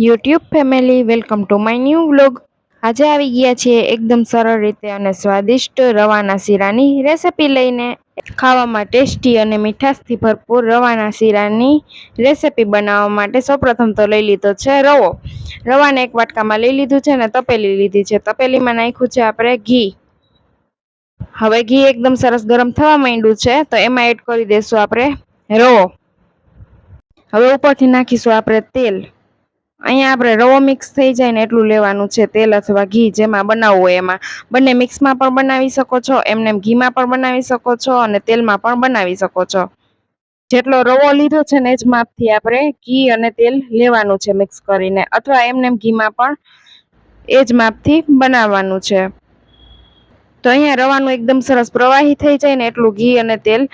YouTube family welcome to my new vlog. આજે આવી ગયા છીએ એકદમ સરળ રીતે અને સ્વાદિષ્ટ રવાના શીરાની રેસિપી લઈને। ખાવામાં ટેસ્ટી અને મીઠાશથી ભરપૂર રવાના શીરાની રેસિપી બનાવવા માટે સૌપ્રથમ તો લઈ લીધો છે રવો। રવાને એક વાટકામાં લઈ લીધું છે અને તપેલી લીધી છે। તપેલીમાં નાખ્યું છે આપણે ઘી। હવે ઘી એકદમ સરસ ગરમ થવા માંડ્યું છે તો એમાં એડ કરી દઈશું આપણે રવો। હવે ઉપરથી નાખીશું આપણે તેલ। અહીંયા આપણે રવો મિક્સ થઈ જાય ને એટલું લેવાનું છે તેલ અથવા ઘી, જેમાં બનાવવું હોય એમાં। બંને મિક્સમાં પણ બનાવી શકો છો, એમને ઘીમાં પણ બનાવી શકો છો અને તેલમાં પણ બનાવી શકો છો। જેટલો રવો લીધો છે ને એ જ માપથી આપણે ઘી અને તેલ લેવાનું છે મિક્સ કરીને, અથવા એમને ઘીમાં પણ એ જ માપથી બનાવવાનું છે। તો અહીંયા રવાનું એકદમ સરસ પ્રવાહી થઈ જાય ને એટલું ઘી અને તેલ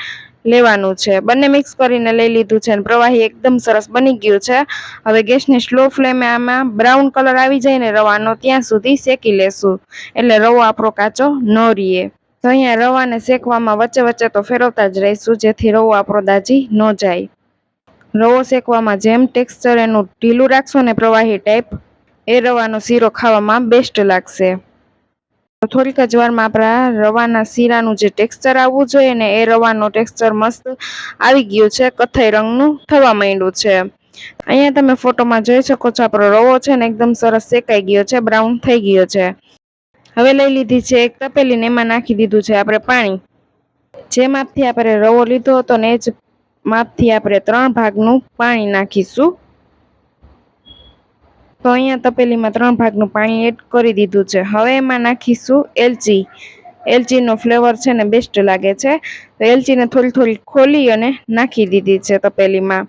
લેવાનું છે। બંને મિક્સ કરીને લઈ લીધું છે અને પ્રવાહી એકદમ સરસ બની ગયું છે। હવે ગેસની સ્લો ફ્લેમે આમાં બ્રાઉન કલર આવી જાય ને રવાનો ત્યાં સુધી શેકી લેશું, એટલે રવો આપણો કાચો ન રહીએ। તો અહીંયા રવાને શેકવામાં વચ્ચે વચ્ચે તો ફેરવતા જ રહીશું, જેથી રવો આપણો દાજી ન જાય। રવો શેકવામાં જેમ ટેક્સચર એનું ઢીલું રાખશો ને પ્રવાહી ટાઈપ, એ રવાનો શીરો ખાવામાં બેસ્ટ લાગશે। થોડીક જ વારમાં આપણા રવાના શીરાનું જે ટેક્સચર આવવું જોઈએ ને એ રવાનો ટેક્સચર મસ્ત આવી ગયું છે, કથ્થઈ રંગનું થવા માંડ્યું છે। અહીંયા તમે ફોટોમાં જોઈ શકો છો આપણો રવો છે ને એકદમ સરસ શેકાઈ ગયો છે, બ્રાઉન થઈ ગયો છે। હવે લઈ લીધી છે એક તપેલી ને એમાં નાખી દીધું છે આપણે પાણી। જે માપથી આપણે રવો લીધો હતો ને એ જ માપથી આપણે 3 ભાગનું પાણી નાખીશું। તો અહીંયા તપેલીમાં 3 ભાગનું પાણી એડ કરી દીધું છે। હવે એમાં નાખીશું એલચી। એલચીનો ફ્લેવર છે ને બેસ્ટ લાગે છે, તો એલચીને થોડી થોડી ખોલી અને નાખી દીધી છે તપેલીમાં।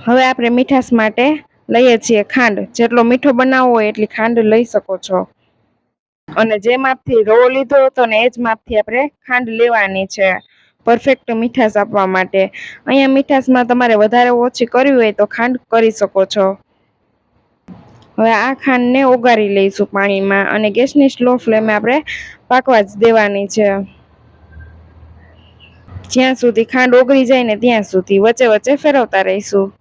હવે આપણે મીઠાશ માટે લઈએ છીએ ખાંડ। જેટલો મીઠો બનાવવો હોય એટલી ખાંડ લઈ શકો છો, અને જે માપથી રવો લીધો હતો ને એ જ માપથી આપણે ખાંડ લેવાની છે પરફેક્ટ મીઠાશ આપવા માટે। અહીંયા મીઠાશમાં તમારે વધારે ઓછી કરવી હોય તો ખાંડ કરી શકો છો। હવે આ ખાંડને ઓગાળી લઈશું પાણીમાં, અને ગેસની સ્લો ફ્લેમે આપણે પાકવા જ દેવાની છે, જ્યાં સુધી ખાંડ ઓગળી જાય ને ત્યાં સુધી વચ્ચે વચ્ચે ફેરવતા રહીશું।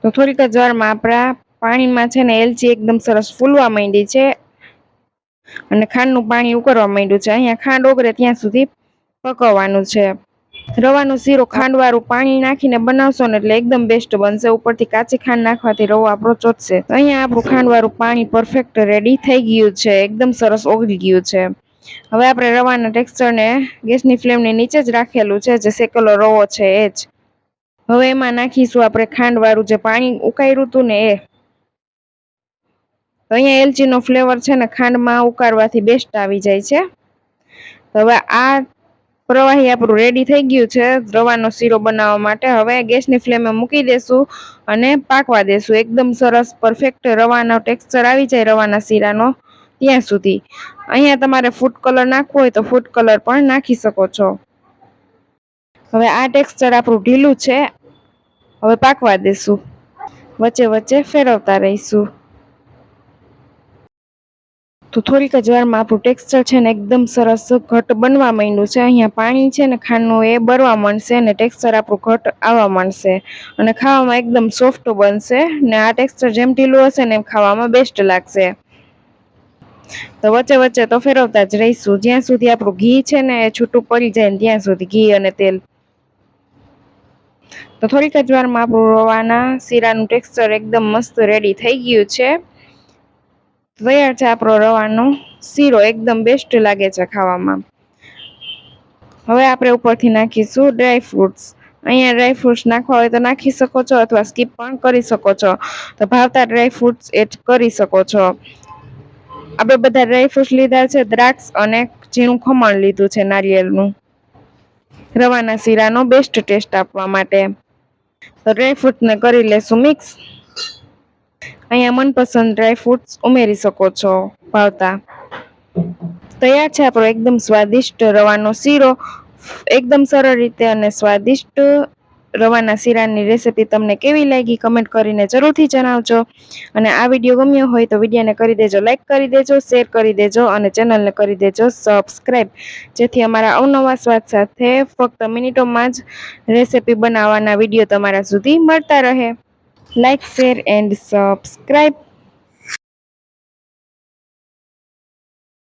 તો થોડીક જ વારમાં આપણા પાણીમાં છે ને એલચી એકદમ સરસ ફૂલવા માંડી છે અને ખાંડનું પાણી ઉકળવા માંડ્યું છે। અહીંયા ખાંડ ઓગળે ત્યાં સુધી પકવવાનું છે। રવાનો શીરો ખાંડવાળું પાણી નાખીને બનાવશો ને એટલે એકદમ બેસ્ટ બનશે। ઉપરથી કાચી ખાંડ નાખવાથી રવો આપણો ચોટશે। તો અહીંયા આપણું ખાંડવાળું પાણી પરફેક્ટ રેડી થઈ ગયું છે, એકદમ સરસ ઓગળી ગયું છે। હવે આપણે રવાના ટેક્સચરને ગેસની ફ્લેમની નીચે જ રાખેલું છે, જે શેકેલો રવો છે એ જ। હવે એમાં નાખીશું આપણે ખાંડવાળું જે પાણી ઉકાળ્યું હતું ને એ। તો અહીંયા એલચીનો ફ્લેવર છે ને ખાંડમાં ઉકાળવાથી બેસ્ટ આવી જાય છે। હવે આ પ્રવાહી આપણું રેડી થઈ ગયું છે રવાનો શીરો બનાવવા માટે। હવે ગેસની ફ્લેમે મૂકી દેશું અને પાકવા દેશું, એકદમ સરસ પરફેક્ટ રવાનો ટેક્સચર આવી જાય રવાના શીરાનો ત્યાં સુધી। અહીંયા તમારે ફૂડ કલર નાખવો હોય તો ફૂડ કલર પણ નાખી શકો છો। હવે આ ટેક્સચર આપણું ઢીલું છે, હવે પાકવા દેશું, વચ્ચે વચ્ચે ફેરવતા રહીશું। તો થોડીક જ વારમાં આપણું ટેક્સચર છે ને એકદમ સરસ ઘટ બનવા માંડ્યું છે। અહીંયા પાણી છે ને ખાંડનું એ બળવા માંડશે ને ટેક્સચર આપણું ઘટ આવવા માંડશે, અને ખાવામાં એકદમ સોફ્ટ બનશે ને આ ટેક્સચર જેમ ઢીલું હશે ને એમ ખાવામાં બેસ્ટ લાગશે। તો વચ્ચે વચ્ચે તો ફેરવતા જ રહીશું, જ્યાં સુધી આપણું ઘી છે ને એ છૂટું પડી જાય ને ત્યાં સુધી, ઘી અને તેલ। તો થોડીક જ વારમાં આપણું રવાના શીરાનું ટેક્સચર એકદમ મસ્ત રેડી થઈ ગયું છે। તૈયાર છે આપણો રવાનો શીરો, એકદમ બેસ્ટ લાગે છે ખાવામાં। હવે આપણે ઉપરથી નાખીશું ડ્રાય ફ્રૂટ્સ। અહીંયા ડ્રાય ફ્રૂટ્સ નાખવા હોય તો નાખી શકો છો, અથવા સ્કીપ પણ કરી શકો છો। તો ભાવતા ડ્રાય ફ્રૂટ્સ એડ કરી શકો છો। આપણે બધા ડ્રાય ફ્રૂટ્સ લીધા છે, દ્રાક્ષ અને ઝીણું ખમણ લીધું છે નારિયેળનું, રવાના શીરાનો બેસ્ટ ટેસ્ટ આપવા માટે। તો ડ્રાય ફ્રૂટને કરી લેશું મિક્સ। અહીંયા મનપસંદ ડ્રાય ફ્રૂટ્સ ઉમેરી શકો છો ભાવતા। તૈયાર છે આપણો એકદમ સ્વાદિષ્ટ રવાનો શીરો, એકદમ સરળ રીતે અને સ્વાદિષ્ટ રવાના શીરાની રેસીપી તમને કેવી લાગી કમેન્ટ કરીને જરૂરથી જણાવજો. અને આ વિડીયો ગમ્યો હોય તો વિડીયોને કરી દેજો લાઈક કરી દેજો, શેર કરી દેજો અને ચેનલને કરી દેજો સબસ્ક્રાઈબ, જેથી અમારા અવનવા સ્વાદ સાથે ફક્ત મિનિટોમાં જ રેસીપી બનાવવાના વિડીયો તમારા સુધી મળતા રહે. Like, share and subscribe.